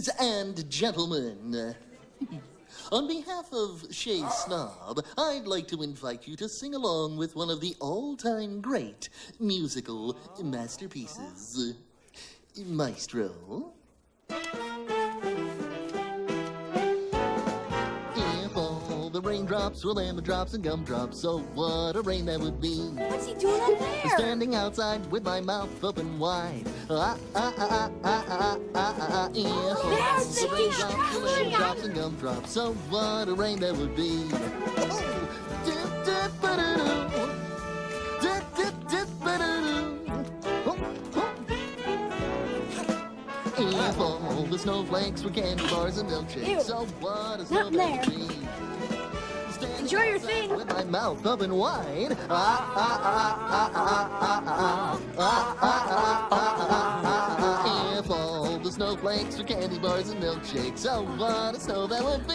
Ladies and gentlemen, on behalf of Shay Snob, I'd like to invite you to sing along with one of the all-time great musical masterpieces. Maestro. If all the raindrops were lemon drops and gumdrops, so what a rain that would be. What's he doing up there? Standing outside with my mouth open wide. If all the raindrops were lemon drops and gumdrops, so what a rain that would be. If all the snowflakes were candy bars and milkshakes, so what a snow that would be. Enjoy your thing. With my mouth open wide. If all the snowflakes were candy bars and milkshakes, so what a snow that would be.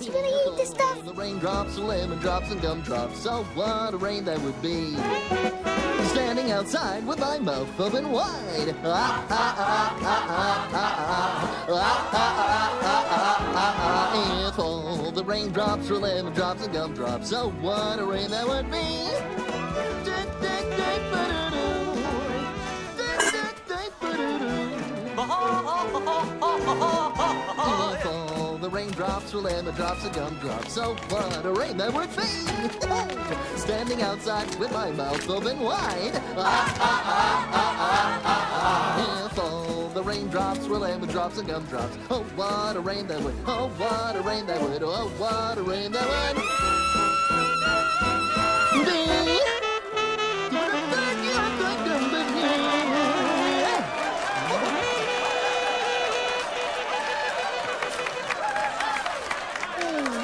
You gonna eat this stuff? The raindrops, lemon drops, and gumdrops. So what a rain that would be. Standing outside with my mouth open wide. If all the raindrops were lemon drops and gumdrops, so what a rain that would be. If all the raindrops were lemon drops and gumdrops, so what a rain that would be. Standing outside with my mouth open wide. If all the raindrops were lemon drops and gumdrops, oh what a rain that would. Oh what a rain that would. Oh what a rain that would.